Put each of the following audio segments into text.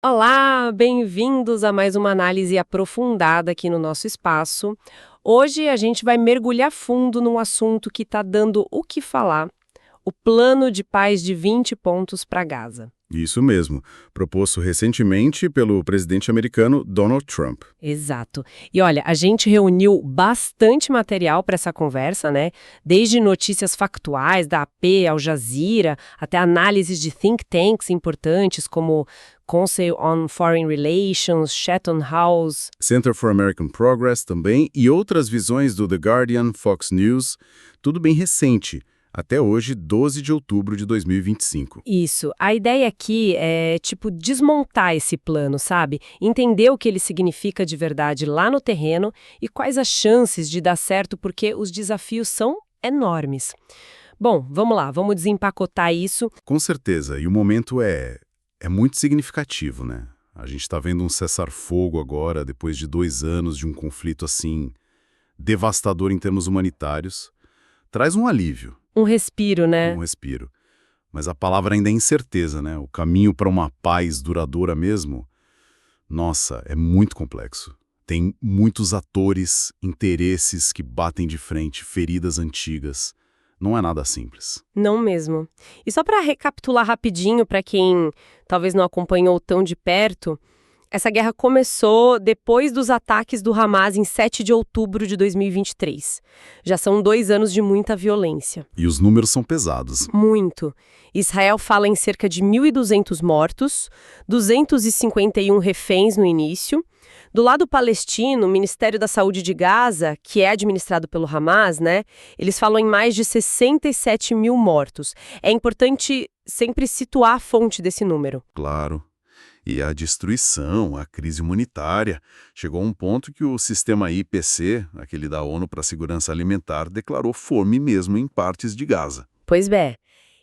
Olá, bem-vindos a mais uma análise aprofundada aqui no nosso espaço. Hoje a gente vai mergulhar fundo num assunto que está dando o que falar: o plano de paz de 20 pontos para Gaza. Isso mesmo, proposto recentemente pelo presidente americano Donald Trump. Exato. E olha, a gente reuniu bastante material para essa conversa, né? Desde notícias factuais da AP, Al Jazeera, até análises de think tanks importantes como Council on Foreign Relations, Chatham House. Center for American Progress também e outras visões do The Guardian, Fox News, tudo bem recente, até hoje, 12 de outubro de 2025. Isso. A ideia aqui é, desmontar esse plano, sabe? Entender o que ele significa de verdade lá no terreno e quais as chances de dar certo, porque os desafios são enormes. Bom, vamos lá, vamos desempacotar isso. Com certeza, e o momento é muito significativo, né? A gente está vendo um cessar-fogo agora, depois de 2 anos de um conflito assim, devastador em termos humanitários. Traz um alívio. Um respiro, né? Um respiro. Mas a palavra ainda é incerteza, né? O caminho para uma paz duradoura mesmo, nossa, é muito complexo. Tem muitos atores, interesses que batem de frente, feridas antigas. Não é nada simples. Não mesmo. E só para recapitular rapidinho, para quem talvez não acompanhou tão de perto, essa guerra começou depois dos ataques do Hamas em 7 de outubro de 2023. Já são 2 anos de muita violência. E os números são pesados. Muito. Israel fala em cerca de 1.200 mortos, 251 reféns no início. Do lado palestino, o Ministério da Saúde de Gaza, que é administrado pelo Hamas, né, eles falam em mais de 67 mil mortos. É importante sempre situar a fonte desse número. Claro. E a destruição, a crise humanitária, chegou a um ponto que o sistema IPC, aquele da ONU para a Segurança Alimentar, declarou fome mesmo em partes de Gaza. Pois bem.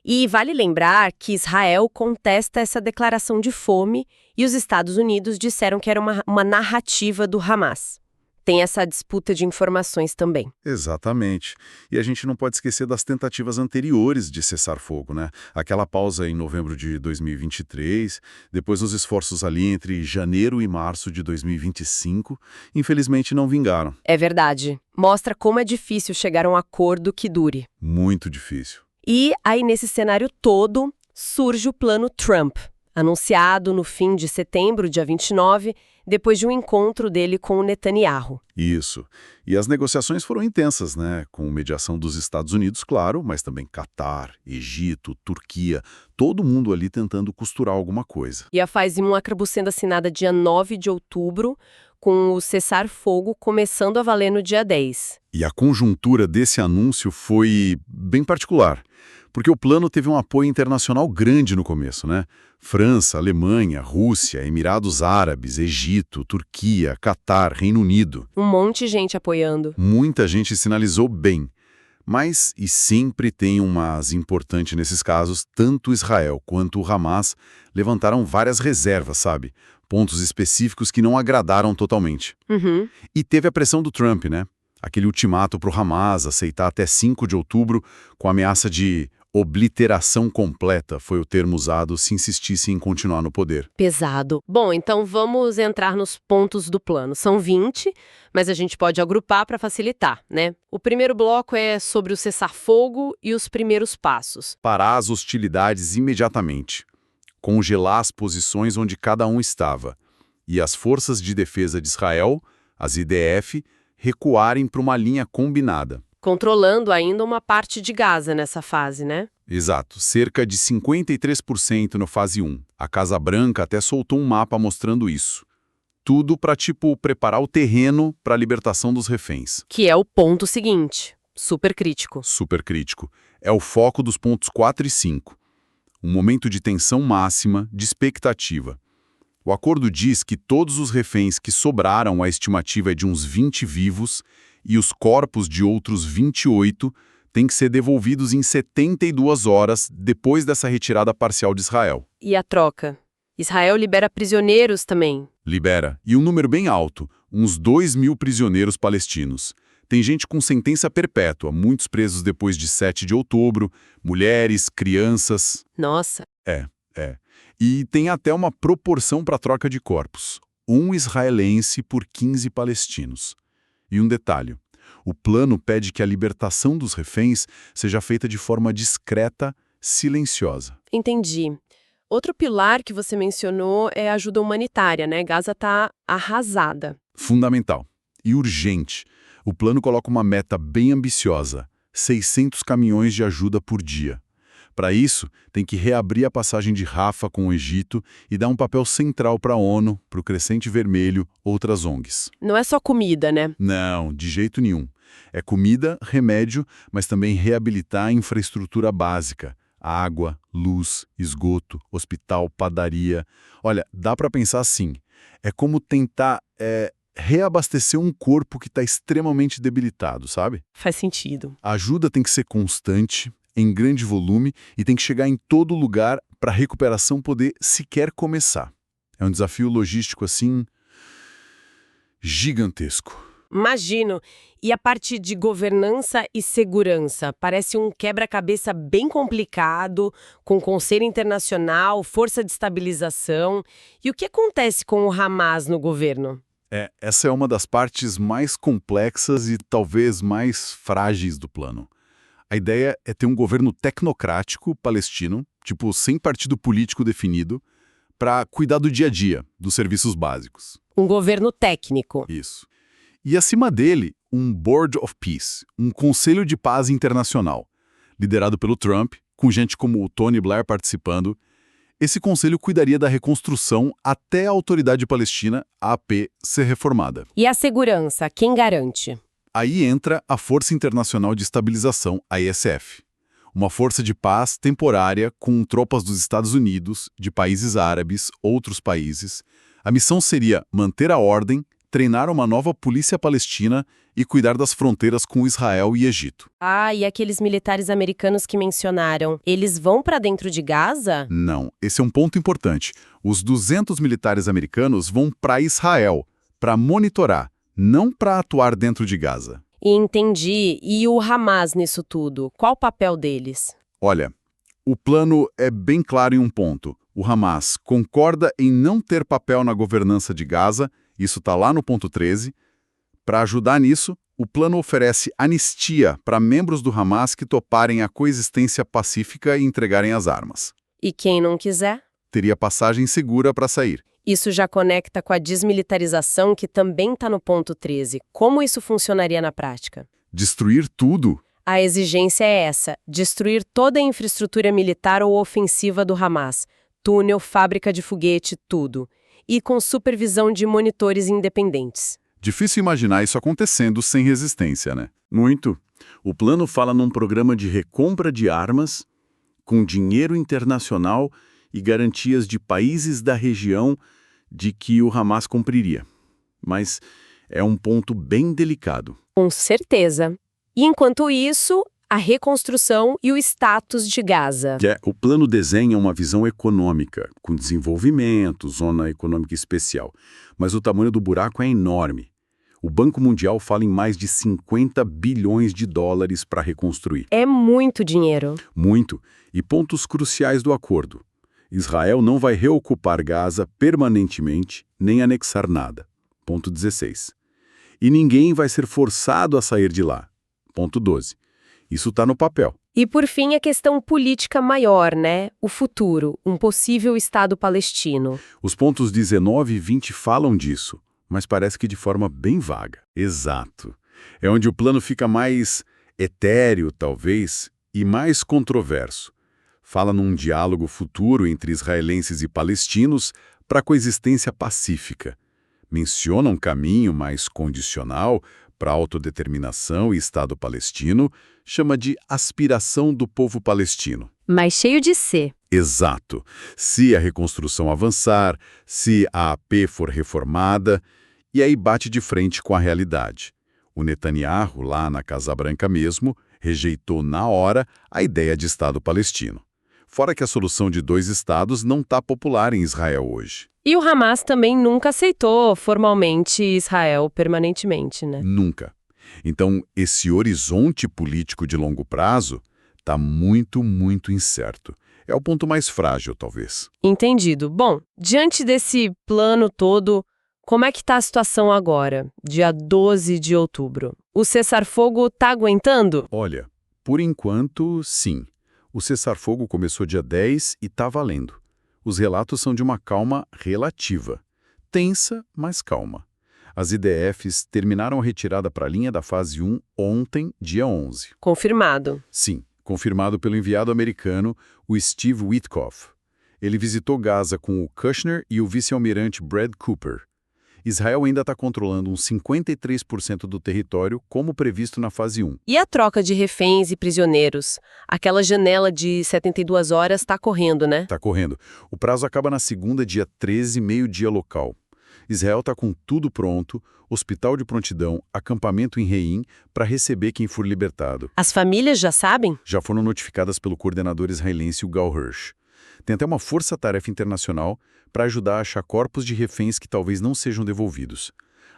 E vale lembrar que Israel contesta essa declaração de fome e os Estados Unidos disseram que era uma narrativa do Hamas. Tem essa disputa de informações também. Exatamente. E a gente não pode esquecer das tentativas anteriores de cessar fogo, né? Aquela pausa em novembro de 2023, depois os esforços ali entre janeiro e março de 2025, infelizmente não vingaram. É verdade. Mostra como é difícil chegar a um acordo que dure. Muito difícil. E aí, nesse cenário todo, surge o Plano Trump, anunciado no fim de setembro, dia 29, depois de um encontro dele com o Netanyahu. Isso. E as negociações foram intensas, né? Com mediação dos Estados Unidos, claro, mas também Catar, Egito, Turquia, todo mundo ali tentando costurar alguma coisa. E a Paz em Arcabu sendo assinada dia 9 de outubro, com o cessar-fogo começando a valer no dia 10. E a conjuntura desse anúncio foi bem particular, porque o plano teve um apoio internacional grande no começo, né? França, Alemanha, Rússia, Emirados Árabes, Egito, Turquia, Catar, Reino Unido. Um monte de gente apoiando. Muita gente sinalizou bem. Mas, e sempre tem um mas importante nesses casos, tanto Israel quanto o Hamas levantaram várias reservas, sabe? Pontos específicos que não agradaram totalmente. Uhum. E teve a pressão do Trump, né? Aquele ultimato para o Hamas aceitar até 5 de outubro com a ameaça de obliteração completa, foi o termo usado se insistisse em continuar no poder. Pesado. Bom, então vamos entrar nos pontos do plano. São 20, mas a gente pode agrupar para facilitar, né? O primeiro bloco é sobre o cessar-fogo e os primeiros passos. Parar as hostilidades imediatamente. Congelar as posições onde cada um estava. E as forças de defesa de Israel, as IDF, recuarem para uma linha combinada. Controlando ainda uma parte de Gaza nessa fase, né? Exato, cerca de 53% no fase 1. A Casa Branca até soltou um mapa mostrando isso. Tudo para, preparar o terreno para a libertação dos reféns. Que é o ponto seguinte. Super crítico. Super crítico. É o foco dos pontos 4 e 5. Um momento de tensão máxima, de expectativa. O acordo diz que todos os reféns que sobraram, a estimativa é de uns 20 vivos, e os corpos de outros 28 têm que ser devolvidos em 72 horas depois dessa retirada parcial de Israel. E a troca? Israel libera prisioneiros também. Libera. E um número bem alto, uns 2.000 prisioneiros palestinos. Tem gente com sentença perpétua, muitos presos depois de 7 de outubro, mulheres, crianças. Nossa. É. E tem até uma proporção para a troca de corpos. 1 israelense por 15 palestinos. E um detalhe, o plano pede que a libertação dos reféns seja feita de forma discreta, silenciosa. Entendi. Outro pilar que você mencionou é a ajuda humanitária, né? Gaza está arrasada. Fundamental. E urgente. O plano coloca uma meta bem ambiciosa, 600 caminhões de ajuda por dia. Para isso, tem que reabrir a passagem de Rafah com o Egito e dar um papel central para a ONU, para o Crescente Vermelho, outras ONGs. Não é só comida, né? Não, de jeito nenhum. É comida, remédio, mas também reabilitar a infraestrutura básica. Água, luz, esgoto, hospital, padaria. Olha, dá para pensar assim. É como tentar reabastecer um corpo que está extremamente debilitado, sabe? Faz sentido. A ajuda tem que ser constante, em grande volume e tem que chegar em todo lugar para a recuperação poder sequer começar. É um desafio logístico, assim, gigantesco. Imagino. E a parte de governança e segurança? Parece um quebra-cabeça bem complicado, com Conselho Internacional, força de estabilização. E o que acontece com o Hamas no governo? Essa é uma das partes mais complexas e talvez mais frágeis do plano. A ideia é ter um governo tecnocrático palestino, tipo sem partido político definido, para cuidar do dia a dia, dos serviços básicos. Um governo técnico. Isso. E acima dele, um Board of Peace, um Conselho de Paz Internacional, liderado pelo Trump, com gente como o Tony Blair participando. Esse conselho cuidaria da reconstrução até a Autoridade Palestina, a AP, ser reformada. E a segurança, quem garante? Aí entra a Força Internacional de Estabilização, a ISF. Uma força de paz temporária com tropas dos Estados Unidos, de países árabes, outros países. A missão seria manter a ordem, treinar uma nova polícia palestina e cuidar das fronteiras com Israel e Egito. Ah, e aqueles militares americanos que mencionaram, eles vão para dentro de Gaza? Não, esse é um ponto importante. Os 200 militares americanos vão para Israel, para monitorar, não para atuar dentro de Gaza. Entendi. E o Hamas nisso tudo? Qual o papel deles? Olha, o plano é bem claro em um ponto. O Hamas concorda em não ter papel na governança de Gaza, isso está lá no ponto 13. Para ajudar nisso, o plano oferece anistia para membros do Hamas que toparem a coexistência pacífica e entregarem as armas. E quem não quiser? Teria passagem segura para sair. Isso já conecta com a desmilitarização que também está no ponto 13. Como isso funcionaria na prática? Destruir tudo? A exigência é essa, destruir toda a infraestrutura militar ou ofensiva do Hamas. Túnel, fábrica de foguete, tudo. E com supervisão de monitores independentes. Difícil imaginar isso acontecendo sem resistência, né? Muito. O plano fala num programa de recompra de armas, com dinheiro internacional e garantias de países da região de que o Hamas cumpriria. Mas é um ponto bem delicado. Com certeza. E enquanto isso, a reconstrução e o status de Gaza. O plano desenha uma visão econômica, com desenvolvimento, zona econômica especial. Mas o tamanho do buraco é enorme. O Banco Mundial fala em mais de 50 bilhões de dólares para reconstruir. É muito dinheiro. Muito. E pontos cruciais do acordo. Israel não vai reocupar Gaza permanentemente, nem anexar nada. Ponto 16. E ninguém vai ser forçado a sair de lá. Ponto 12. Isso está no papel. E por fim a questão política maior, né? O futuro, um possível Estado palestino. Os pontos 19 e 20 falam disso, mas parece que de forma bem vaga. Exato. É onde o plano fica mais etéreo, talvez, e mais controverso. Fala num diálogo futuro entre israelenses e palestinos para coexistência pacífica. Menciona um caminho mais condicional para autodeterminação e Estado palestino, chama de aspiração do povo palestino. Mas cheio de C. Exato. Se a reconstrução avançar, se a AP for reformada, e aí bate de frente com a realidade. O Netanyahu, lá na Casa Branca mesmo, rejeitou na hora a ideia de Estado palestino. Fora que a solução de 2 estados não está popular em Israel hoje. E o Hamas também nunca aceitou formalmente Israel permanentemente, né? Nunca. Então, esse horizonte político de longo prazo está muito, muito incerto. É o ponto mais frágil, talvez. Entendido. Bom, diante desse plano todo, como é que está a situação agora, dia 12 de outubro? O cessar-fogo está aguentando? Olha, por enquanto, sim. O cessar-fogo começou dia 10 e está valendo. Os relatos são de uma calma relativa. Tensa, mas calma. As IDFs terminaram a retirada para a linha da fase 1 ontem, dia 11. Confirmado. Sim, confirmado pelo enviado americano, o Steve Witkoff. Ele visitou Gaza com o Kushner e o vice-almirante Brad Cooper. Israel ainda está controlando uns 53% do território, como previsto na fase 1. E a troca de reféns e prisioneiros? Aquela janela de 72 horas está correndo, né? Está correndo. O prazo acaba na segunda, dia 13, meio-dia local. Israel está com tudo pronto, hospital de prontidão, acampamento em Reim, para receber quem for libertado. As famílias já sabem? Já foram notificadas pelo coordenador israelense, o Gal Hirsch. Tem até uma força-tarefa internacional para ajudar a achar corpos de reféns que talvez não sejam devolvidos.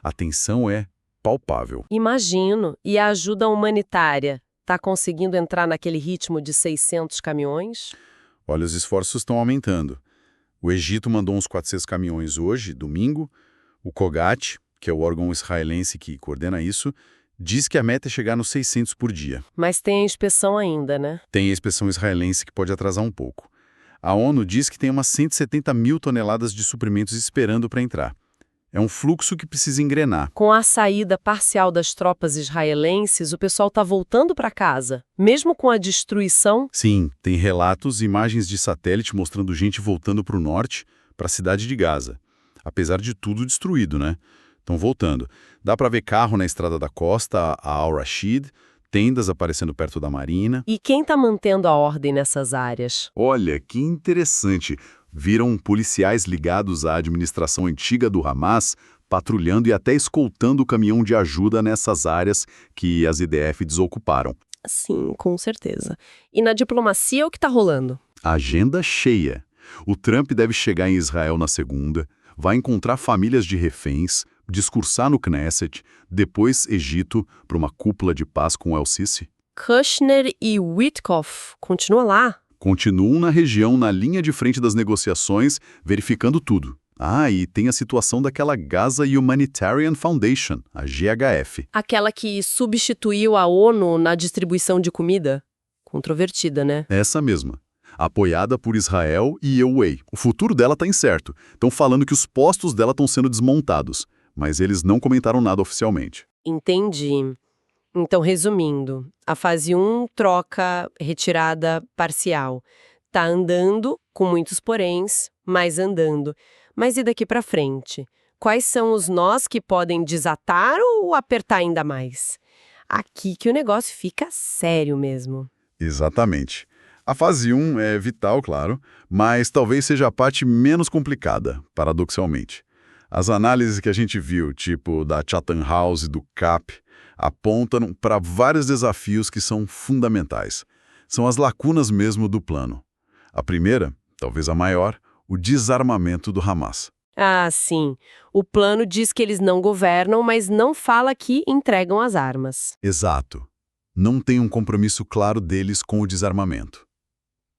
A tensão é palpável. Imagino. E a ajuda humanitária? Está conseguindo entrar naquele ritmo de 600 caminhões? Olha, os esforços estão aumentando. O Egito mandou uns 400 caminhões hoje, domingo. O COGAT, que é o órgão israelense que coordena isso, diz que a meta é chegar nos 600 por dia. Mas tem a inspeção ainda, né? Tem a inspeção israelense que pode atrasar um pouco. A ONU diz que tem umas 170 mil toneladas de suprimentos esperando para entrar. É um fluxo que precisa engrenar. Com a saída parcial das tropas israelenses, o pessoal está voltando para casa, mesmo com a destruição? Sim, tem relatos e imagens de satélite mostrando gente voltando para o norte, para a cidade de Gaza. Apesar de tudo destruído, né? Estão voltando. Dá para ver carro na estrada da costa, a Al-Rashid, tendas aparecendo perto da marina. E quem está mantendo a ordem nessas áreas? Olha, que interessante. Viram policiais ligados à administração antiga do Hamas patrulhando e até escoltando o caminhão de ajuda nessas áreas que as IDF desocuparam. Sim, com certeza. E na diplomacia, o que está rolando? Agenda cheia. O Trump deve chegar em Israel na segunda, vai encontrar famílias de reféns, discursar no Knesset, depois Egito, para uma cúpula de paz com o El-Sisi. Kushner e Witkoff continuam lá? Continuam na região, na linha de frente das negociações, verificando tudo. Ah, e tem a situação daquela Gaza Humanitarian Foundation, a GHF. Aquela que substituiu a ONU na distribuição de comida? Controvertida, né? Essa mesma. Apoiada por Israel e EUA. O futuro dela está incerto. Estão falando que os postos dela estão sendo desmontados, mas eles não comentaram nada oficialmente. Entendi. Então, resumindo, a fase 1, troca, retirada parcial. Tá andando, com muitos poréns, mas andando. Mas e daqui para frente? Quais são os nós que podem desatar ou apertar ainda mais? Aqui que o negócio fica sério mesmo. Exatamente. A fase 1 é vital, claro, mas talvez seja a parte menos complicada, paradoxalmente. As análises que a gente viu, tipo da Chatham House e do CAP, apontam para vários desafios que são fundamentais. São as lacunas mesmo do plano. A primeira, talvez a maior, o desarmamento do Hamas. Ah, sim. O plano diz que eles não governam, mas não fala que entregam as armas. Exato. Não tem um compromisso claro deles com o desarmamento.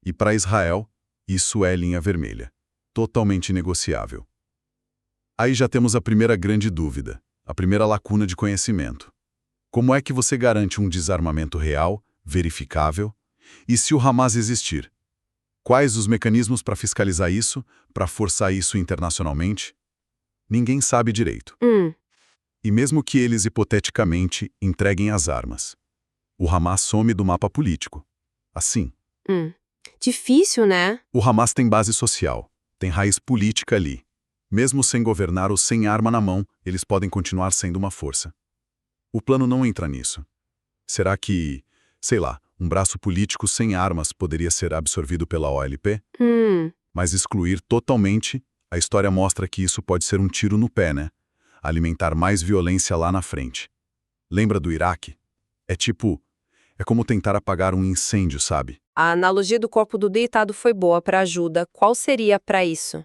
E para Israel, isso é linha vermelha. Totalmente negociável. Aí já temos a primeira grande dúvida, a primeira lacuna de conhecimento. Como é que você garante um desarmamento real, verificável? E se o Hamas existir? Quais os mecanismos para fiscalizar isso, para forçar isso internacionalmente? Ninguém sabe direito. E mesmo que eles, hipoteticamente, entreguem as armas, o Hamas some do mapa político. Assim. Difícil, né? O Hamas tem base social, tem raiz política ali. Mesmo sem governar ou sem arma na mão, eles podem continuar sendo uma força. O plano não entra nisso. Será que, sei lá, um braço político sem armas poderia ser absorvido pela OLP? Mas excluir totalmente, a história mostra que isso pode ser um tiro no pé, né? Alimentar mais violência lá na frente. Lembra do Iraque? É como tentar apagar um incêndio, sabe? A analogia do corpo do deitado foi boa para ajuda. Qual seria para isso?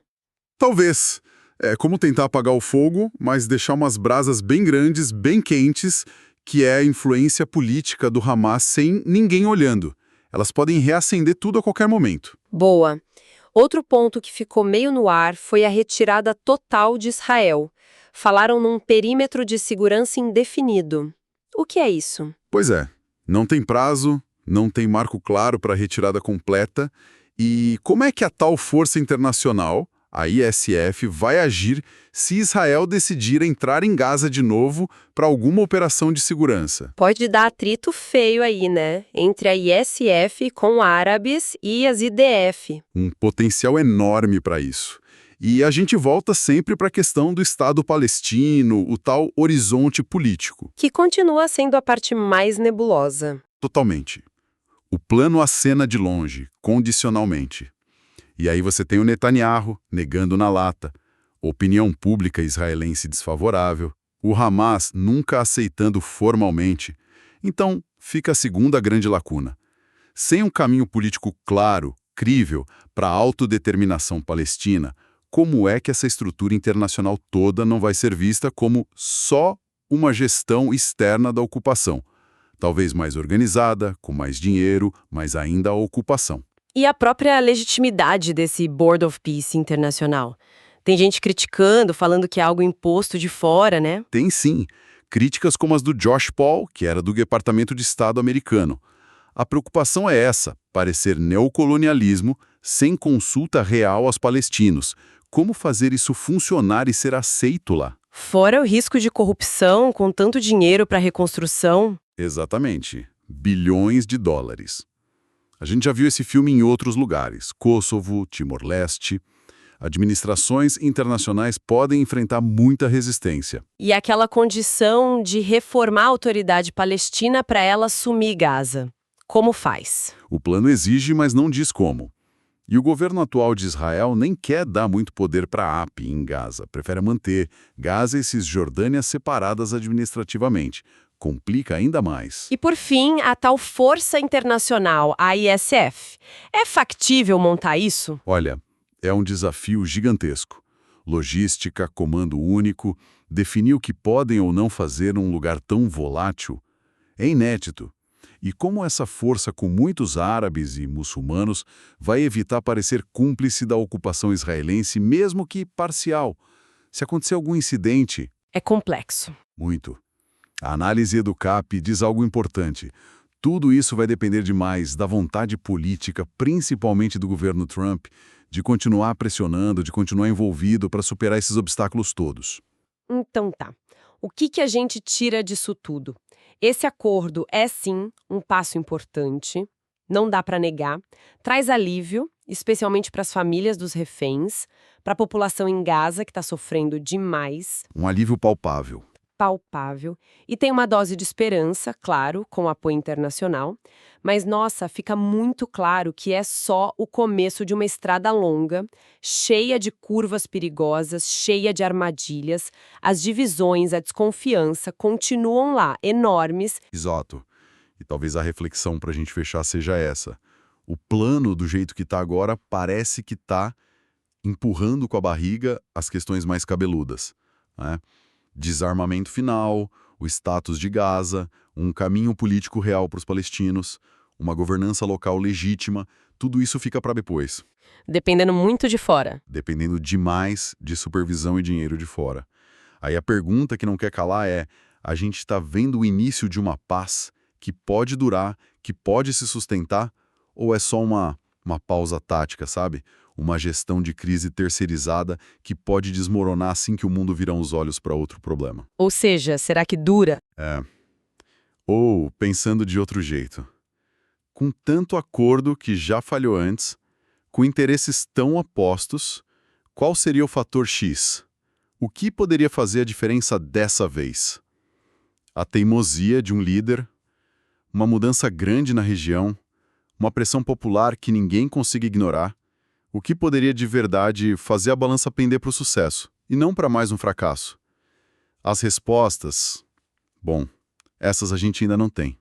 Talvez. É como tentar apagar o fogo, mas deixar umas brasas bem grandes, bem quentes, que é a influência política do Hamas sem ninguém olhando. Elas podem reacender tudo a qualquer momento. Boa. Outro ponto que ficou meio no ar foi a retirada total de Israel. Falaram num perímetro de segurança indefinido. O que é isso? Pois é, não tem prazo, não tem marco claro para a retirada completa. E como é que a tal Força Internacional, a ISF, vai agir se Israel decidir entrar em Gaza de novo para alguma operação de segurança? Pode dar atrito feio aí, né? Entre a ISF com árabes e as IDF. Um potencial enorme para isso. E a gente volta sempre para a questão do Estado palestino, o tal horizonte político. Que continua sendo a parte mais nebulosa. Totalmente. O plano acena de longe, condicionalmente. E aí você tem o Netanyahu negando na lata, opinião pública israelense desfavorável, o Hamas nunca aceitando formalmente. Então, fica a segunda grande lacuna. Sem um caminho político claro, crível, para a autodeterminação palestina, como é que essa estrutura internacional toda não vai ser vista como só uma gestão externa da ocupação? Talvez mais organizada, com mais dinheiro, mas ainda a ocupação. E a própria legitimidade desse Board of Peace internacional. Tem gente criticando, falando que é algo imposto de fora, né? Tem sim, críticas como as do Josh Paul, que era do Departamento de Estado americano. A preocupação é essa, parecer neocolonialismo sem consulta real aos palestinos. Como fazer isso funcionar e ser aceito lá? Fora o risco de corrupção com tanto dinheiro para reconstrução. Exatamente, bilhões de dólares. A gente já viu esse filme em outros lugares, Kosovo, Timor-Leste. Administrações internacionais podem enfrentar muita resistência. E aquela condição de reformar a autoridade palestina para ela assumir Gaza. Como faz? O plano exige, mas não diz como. E o governo atual de Israel nem quer dar muito poder para a API em Gaza, prefere manter Gaza e Cisjordânia separadas administrativamente. Complica ainda mais. E por fim, a tal Força Internacional, a ISF. É factível montar isso? Olha, é um desafio gigantesco. Logística, comando único, definir o que podem ou não fazer num lugar tão volátil é inédito. E como essa força com muitos árabes e muçulmanos vai evitar parecer cúmplice da ocupação israelense, mesmo que parcial? Se acontecer algum incidente... É complexo. Muito. A análise do CAP diz algo importante. Tudo isso vai depender demais da vontade política, principalmente do governo Trump, de continuar pressionando, de continuar envolvido para superar esses obstáculos todos. Então tá. O que a gente tira disso tudo? Esse acordo é, sim, um passo importante, não dá para negar, traz alívio, especialmente para as famílias dos reféns, para a população em Gaza, que está sofrendo demais. Um alívio palpável. E tem uma dose de esperança, claro, com apoio internacional, mas, nossa, fica muito claro que é só o começo de uma estrada longa, cheia de curvas perigosas, cheia de armadilhas, as divisões, a desconfiança continuam lá, enormes. Exato. E talvez a reflexão para a gente fechar seja essa. O plano, do jeito que está agora, parece que está empurrando com a barriga as questões mais cabeludas, né? Desarmamento final, o status de Gaza, um caminho político real para os palestinos, uma governança local legítima, tudo isso fica para depois. Dependendo muito de fora. Dependendo demais de supervisão e dinheiro de fora. Aí a pergunta que não quer calar é, a gente está vendo o início de uma paz que pode durar, que pode se sustentar, ou é só uma pausa tática, sabe? Uma gestão de crise terceirizada que pode desmoronar assim que o mundo virar os olhos para outro problema. Ou seja, será que dura? Ou, pensando de outro jeito, com tanto acordo que já falhou antes, com interesses tão opostos, qual seria o fator X? O que poderia fazer a diferença dessa vez? A teimosia de um líder? Uma mudança grande na região? Uma pressão popular que ninguém consiga ignorar? O que poderia de verdade fazer a balança pender para o sucesso, e não para mais um fracasso? As respostas... Bom, essas a gente ainda não tem.